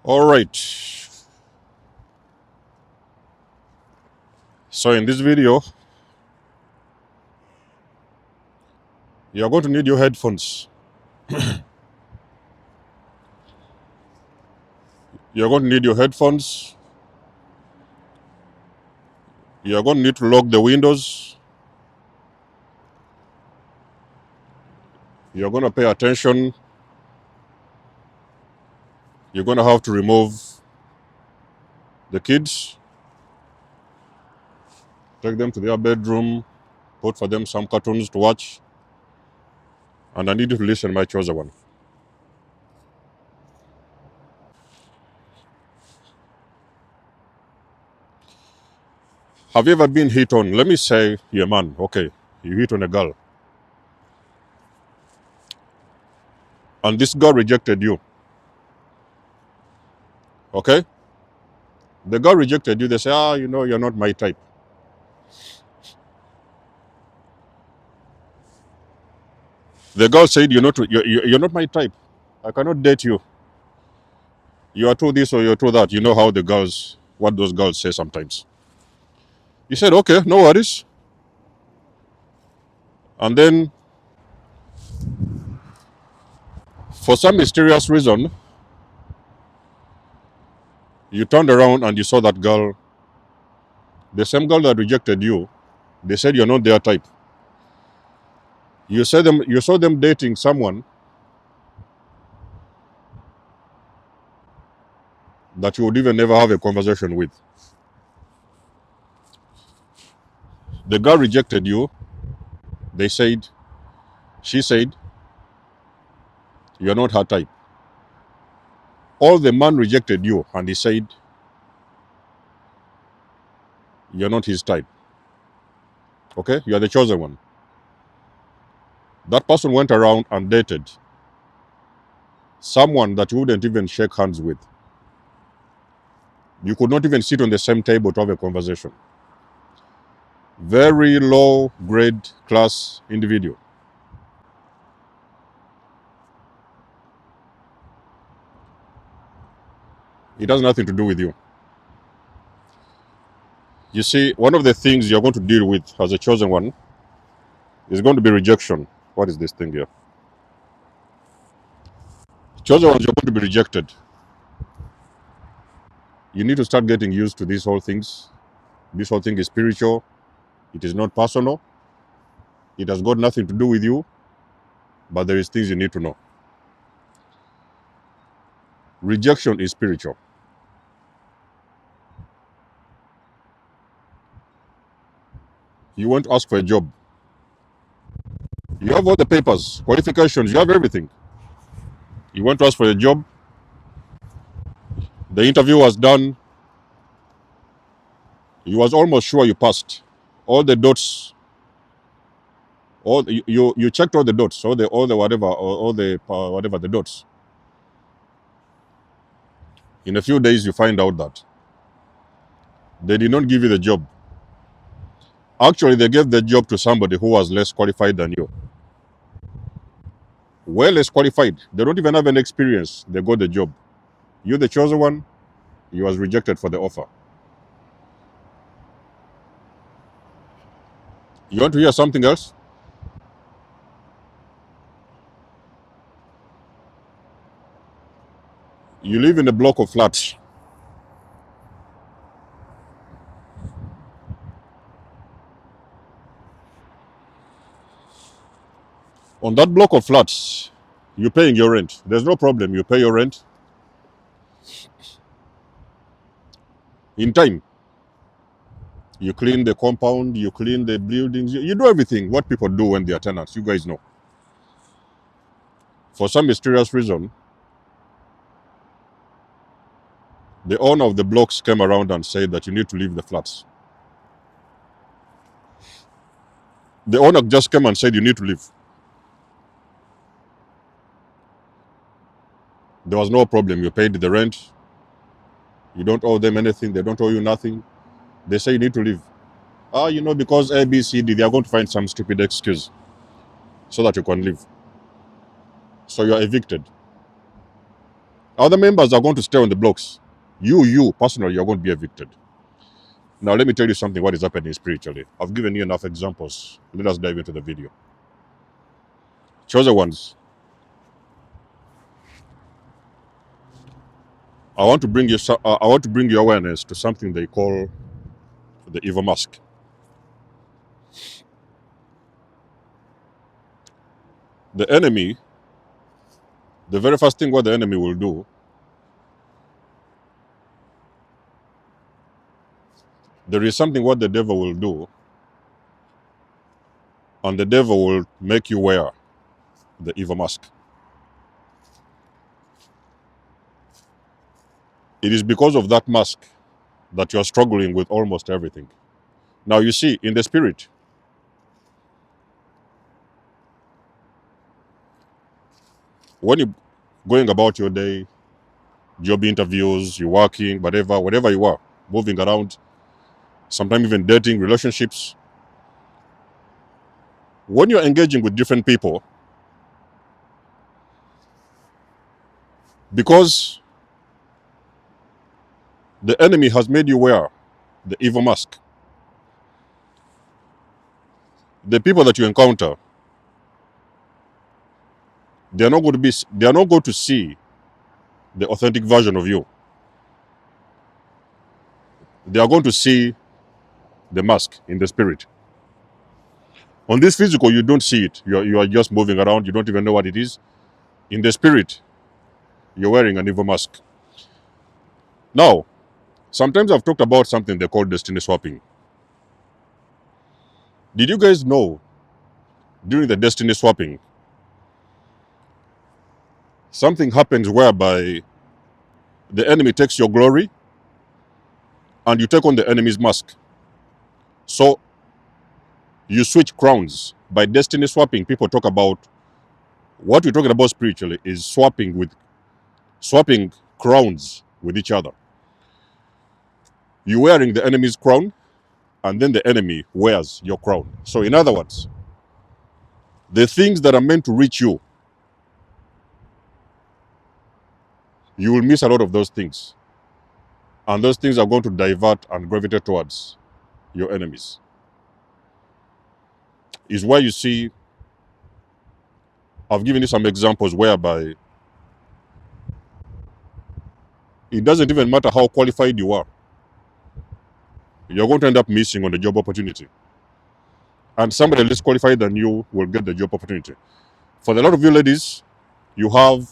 All right. So in this video, you're going to need your headphones. You're going to need your headphones. You're going to need to lock the windows. You're going to pay attention. You're going to have to remove the kids, take them to their bedroom, put for them some cartoons to watch. And I need you to listen to my chosen one. Have you ever been hit on? Let me say you're a man. Okay, you hit on a girl. And this girl rejected you. Okay? The girl rejected you. They say, you're not my type. The girl said, you're not my type. I cannot date you. You are too this or you're too that. You know how what those girls say sometimes. You said, okay, no worries. And then, for some mysterious reason, you turned around and you saw that girl, the same girl that rejected you. They said you're not their type. You saw them dating someone that you would even never have a conversation with. The girl rejected you. She said, you're not her type. Or the man rejected you and he said, you're not his type. Okay? You are the chosen one. That person went around and dated someone that you wouldn't even shake hands with. You could not even sit on the same table to have a conversation. Very low grade class individual. It has nothing to do with you. You see, one of the things you're going to deal with as a chosen one is going to be rejection. What is this thing here? Chosen ones, you're going to be rejected. You need to start getting used to these whole things. This whole thing is spiritual. It is not personal. It has got nothing to do with you, but there is things you need to know. Rejection is spiritual. You want to ask for a job. You have all the papers, qualifications, you have everything. You want to ask for a job. The interview was done. You was almost sure you passed. All the dots, you checked all the dots, all the whatever the dots. In a few days, you find out that they did not give you the job. Actually, they gave the job to somebody who was less qualified than you. Well, less qualified. They don't even have any experience. They got the job. You're the chosen one. You was rejected for the offer. You want to hear something else? You live in a block of flats. On that block of flats, you're paying your rent. There's no problem. You pay your rent in time. You clean the compound, you clean the buildings, you do everything what people do when they are tenants. You guys know. For some mysterious reason, the owner of the blocks came around and said that you need to leave the flats. The owner just came and said you need to leave. There was no problem. You paid the rent. You don't owe them anything. They don't owe you nothing. They say you need to leave. Because A, B, C, D, they are going to find some stupid excuse so that you can leave. So you are evicted. Other members are going to stay on the blocks. You personally, you're going to be evicted. Now, let me tell you something what is happening spiritually. I've given you enough examples. Let us dive into the video. Chosen ones, I want to bring you awareness to something they call the evil mask. The enemy, the very first thing what the enemy will do, there is something what the devil will do, and the devil will make you wear the evil mask. It is because of that mask that you are struggling with almost everything. Now, you see, in the spirit, when you're going about your day, job interviews, you're working, whatever you are, moving around, sometimes even dating, relationships, when you're engaging with different people, because the enemy has made you wear the evil mask, the people that you encounter, they are not going to see the authentic version of you. They are going to see the mask in the spirit. On this physical, you don't see it. You are just moving around. You don't even know what it is. In the spirit, you're wearing an evil mask. Now, sometimes I've talked about something they call destiny swapping. Did you guys know during the destiny swapping, something happens whereby the enemy takes your glory and you take on the enemy's mask? So you switch crowns. By destiny swapping, people talk about what we're talking about spiritually is swapping crowns with each other. You're wearing the enemy's crown, and then the enemy wears your crown. So, in other words, the things that are meant to reach you, you will miss a lot of those things. And those things are going to divert and gravitate towards your enemies. Is why you see, I've given you some examples whereby it doesn't even matter how qualified you are, you're going to end up missing on the job opportunity. And somebody less qualified than you will get the job opportunity. For a lot of you ladies, you have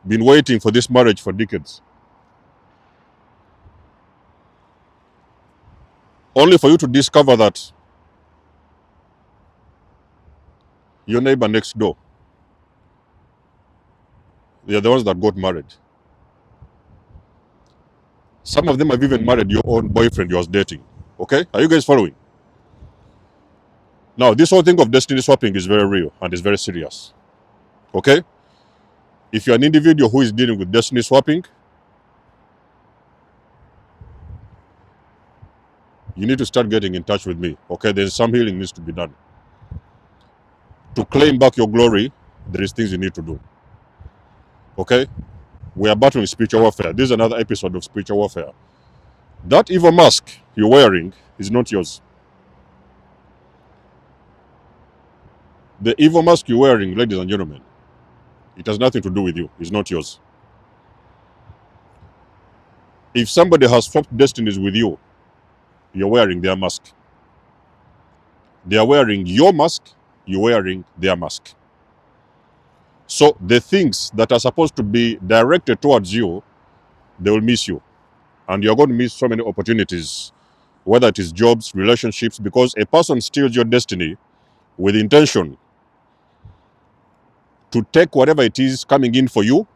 been waiting for this marriage for decades, only for you to discover that your neighbor next door, they are the ones that got married. Some of them have even married your own boyfriend you was dating. Okay? Are you guys following? Now, this whole thing of destiny swapping is very real and is very serious. Okay? If you're an individual who is dealing with destiny swapping, you need to start getting in touch with me. Okay? There's some healing needs to be done. To claim back your glory, there is things you need to do. Okay? We are battling spiritual warfare. This is another episode of spiritual warfare. That evil mask you're wearing is not yours. The evil mask you're wearing, ladies and gentlemen, it has nothing to do with you. It's not yours. If somebody has swapped destinies with you, you're wearing their mask. They are wearing your mask, you're wearing their mask. So the things that are supposed to be directed towards you, they will miss you. And you're going to miss so many opportunities, whether it is jobs, relationships, because a person steals your destiny with intention to take whatever it is coming in for you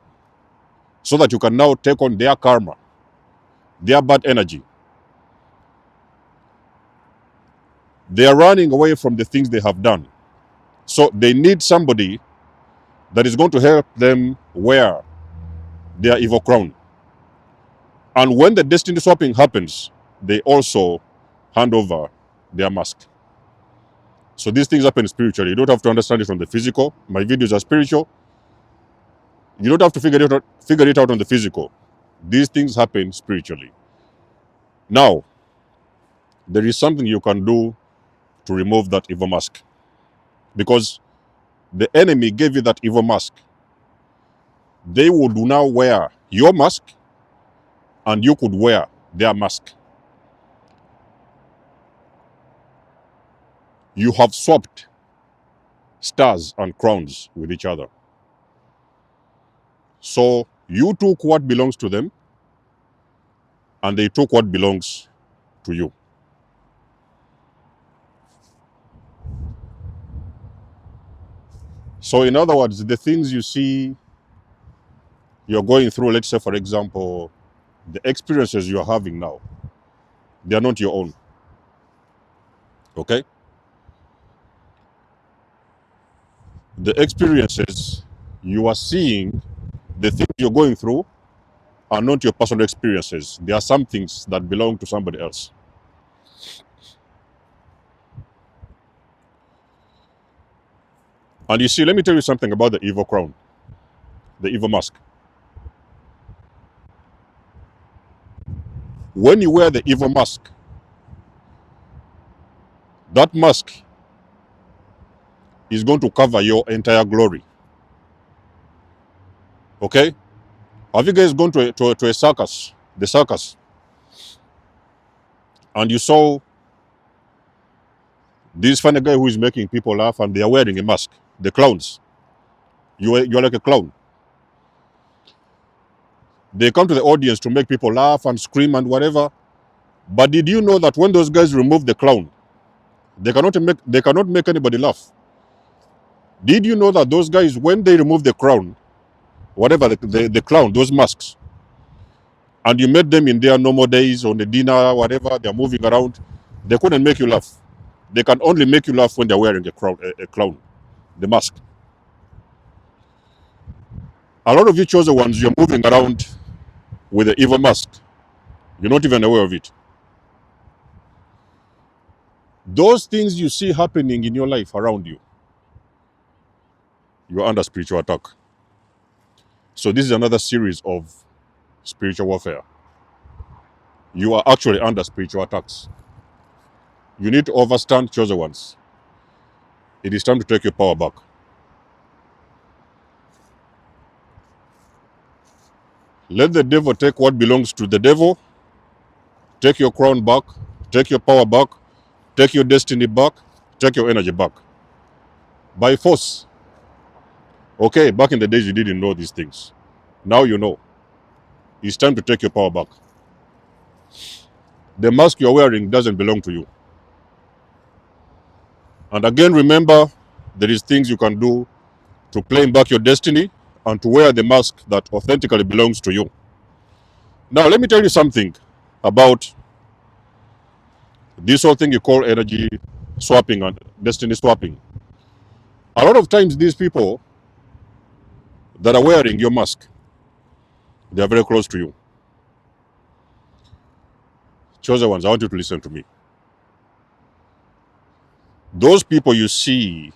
so that you can now take on their karma, their bad energy. They are running away from the things they have done. So they need somebody that is going to help them wear their evil crown. And when the destiny swapping happens, they also hand over their mask. So these things happen spiritually. You don't have to understand it from the physical. My videos are spiritual. You don't have to figure it out on the physical. These things happen spiritually. Now, there is something you can do to remove that evil mask. Because the enemy gave you that evil mask. They would now wear your mask and you could wear their mask. You have swapped stars and crowns with each other. So you took what belongs to them and they took what belongs to you. So in other words, the things you see you're going through, let's say, for example, the experiences you're having now, they are not your own. Okay? The experiences you are seeing, the things you're going through, are not your personal experiences. They are some things that belong to somebody else. And you see, let me tell you something about the evil crown, the evil mask. When you wear the evil mask, that mask is going to cover your entire glory. Okay? Have you guys gone to a circus, the circus, and you saw this funny guy who is making people laugh and they are wearing a mask, the clowns? You're like a clown. They come to the audience to make people laugh and scream and whatever. But did you know that when those guys remove the clown, they cannot make anybody laugh? Did you know that those guys, when they remove the crown, whatever the clown, those masks, and you met them in their normal days on the dinner, whatever, they're moving around, they couldn't make you laugh. They can only make you laugh when they're wearing a clown, the mask. A lot of you chosen ones, you're moving around with the evil mask. You're not even aware of it. Those things you see happening in your life around you, you're under spiritual attack. So this is another series of spiritual warfare. You are actually under spiritual attacks. You need to overstand, chosen ones. It is time to take your power back. Let the devil take what belongs to the devil. Take your crown back. Take your power back. Take your destiny back. Take your energy back. By force. Okay, back in the days you didn't know these things. Now you know. It's time to take your power back. The mask you're wearing doesn't belong to you. And again, remember, there is things you can do to claim back your destiny and to wear the mask that authentically belongs to you. Now, let me tell you something about this whole thing you call energy swapping and destiny swapping. A lot of times, these people that are wearing your mask, they are very close to you. Chosen ones, I want you to listen to me. Those people you see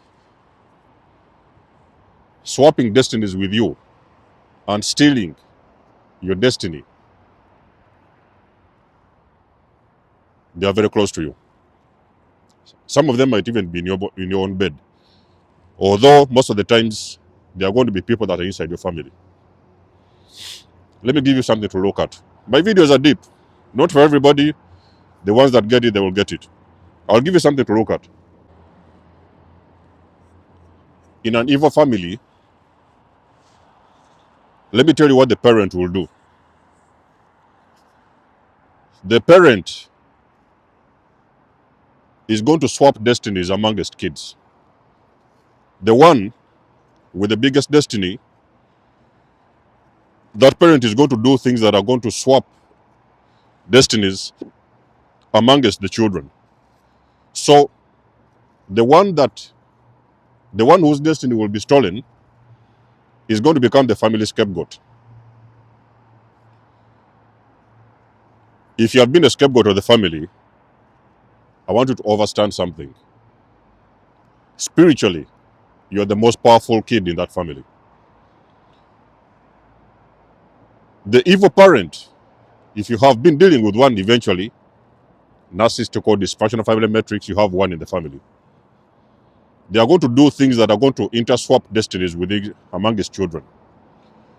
swapping destinies with you and stealing your destiny, they are very close to you. Some of them might even be in your own bed. Although most of the times they are going to be people that are inside your family. Let me give you something to look at. My videos are deep. Not for everybody. The ones that get it, they will get it. I'll give you something to look at. In an evil family, let me tell you what the parent will do. The parent is going to swap destinies amongst kids. The one with the biggest destiny, that parent is going to do things that are going to swap destinies amongst the children. So the one whose destiny will be stolen is going to become the family scapegoat. If you have been a scapegoat of the family, I want you to understand something. Spiritually, you're the most powerful kid in that family. The evil parent, if you have been dealing with one eventually, narcissistic or dysfunctional family matrix, you have one in the family. They are going to do things that are going to interswap destinies among his children.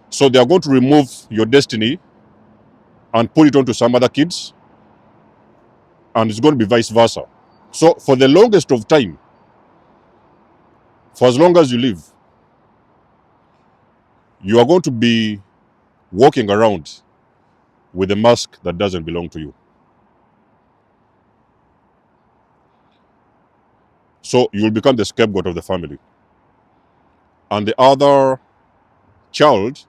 So they are going to remove your destiny and put it onto some other kids, and it's going to be vice versa. So for the longest of time, for as long as you live, you are going to be walking around with a mask that doesn't belong to you. So you will become the scapegoat of the family. And the other child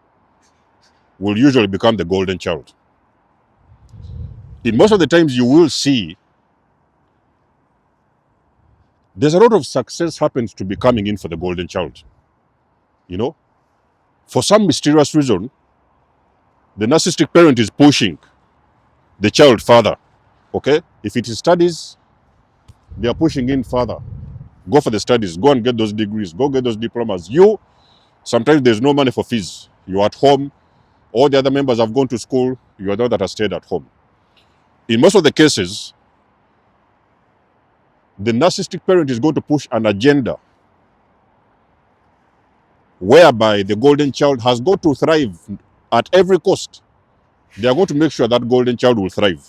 will usually become the golden child. In most of the times you will see there's a lot of success happens to be coming in for the golden child. You know, for some mysterious reason, the narcissistic parent is pushing the child further. Okay? If it is studies, they are pushing in further. Go for the studies, go and get those degrees, go get those diplomas. You, sometimes there's no money for fees. You're at home, all the other members have gone to school, you are the one that has stayed at home. In most of the cases, the narcissistic parent is going to push an agenda whereby the golden child has got to thrive at every cost. They are going to make sure that golden child will thrive.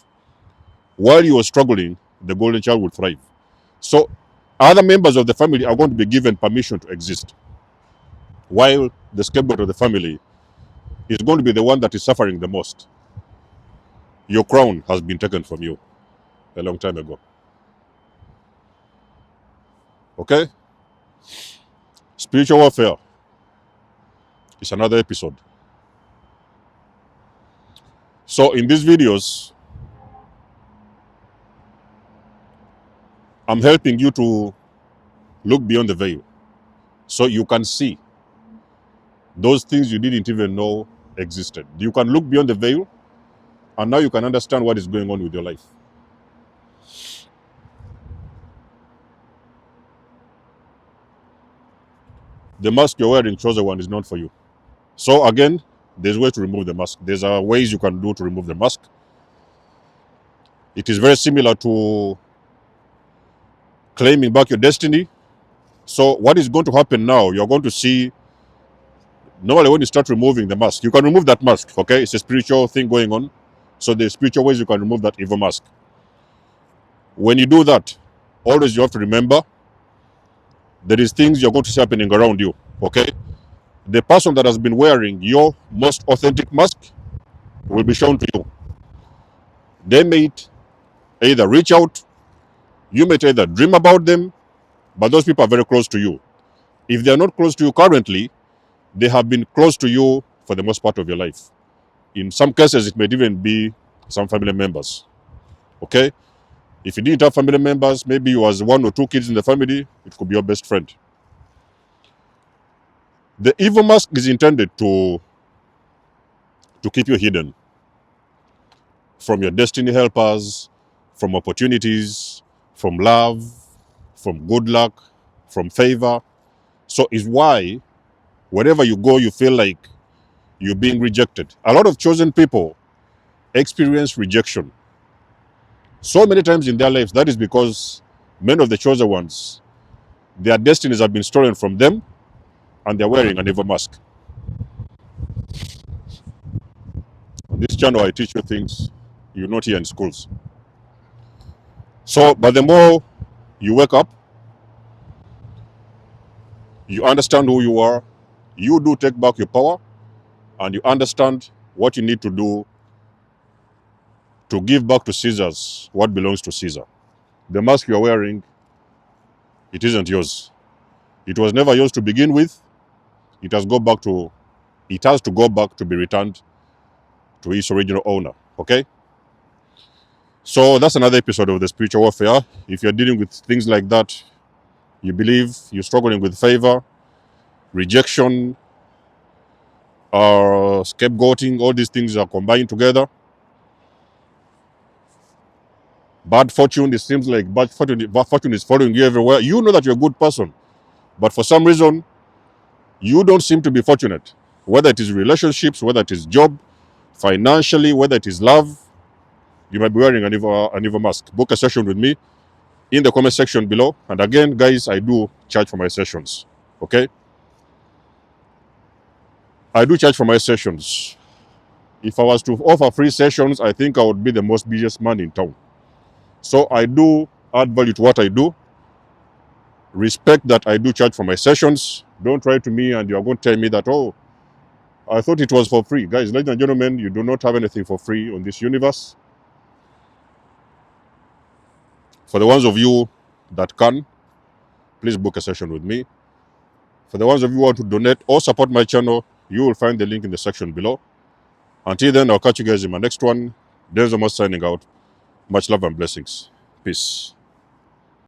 While you are struggling, the golden child will thrive. So other members of the family are going to be given permission to exist, while the scapegoat of the family is going to be the one that is suffering the most. Your crown has been taken from you a long time ago. Okay? Spiritual warfare is another episode. So in these videos, I'm helping you to look beyond the veil so you can see those things you didn't even know existed. You can look beyond the veil, and now you can understand what is going on with your life. The mask you're wearing, chosen one, is not for you. So again, there's ways to remove the mask. There's ways you can do to remove the mask. It is very similar to claiming back your destiny. So what is going to happen now, you're going to see, normally when you start removing the mask, you can remove that mask, okay? It's a spiritual thing going on. So there's spiritual ways you can remove that evil mask. When you do that, always you have to remember there is things you're going to see happening around you, okay? The person that has been wearing your most authentic mask will be shown to you. They may either reach out, you may either dream about them, but those people are very close to you. If they are not close to you currently, they have been close to you for the most part of your life. In some cases, it may even be some family members, okay? If you didn't have family members, maybe you was one or two kids in the family, it could be your best friend. The evil mask is intended to keep you hidden from your destiny helpers, from opportunities, from love, from good luck, from favor. So it's why wherever you go, you feel like you're being rejected. A lot of chosen people experience rejection so many times in their lives. That is because many of the chosen ones, their destinies have been stolen from them, and they're wearing an evil mask. On this channel, I teach you things you're not hear in schools. So, but the more you wake up, you understand who you are, you do take back your power, and you understand what you need to do to give back to Caesar's what belongs to Caesar. The mask you're wearing, it isn't yours. It was never yours to begin with. It has to go back to be returned to its original owner. Okay? So that's another episode of the spiritual warfare. If you're dealing with things like that, you believe you're struggling with favor, rejection, scapegoating, all these things are combined together. Bad fortune, it seems like bad fortune is following you everywhere. You know that you're a good person, but for some reason, you don't seem to be fortunate. Whether it is relationships, whether it is job, financially, whether it is love, you might be wearing an Eva mask. Book a session with me in the comment section below. And again, guys, I do charge for my sessions. Okay? I do charge for my sessions. If I was to offer free sessions, I think I would be the most busiest man in town. So I do add value to what I do. Respect that I do charge for my sessions. Don't write to me and you're going to tell me that, oh, I thought it was for free. Guys, ladies and gentlemen, you do not have anything for free on this universe. For the ones of you that can, please book a session with me. For the ones of you who want to donate or support my channel, you will find the link in the section below. Until then, I'll catch you guys in my next one. Denzel signing out. Much love and blessings. Peace.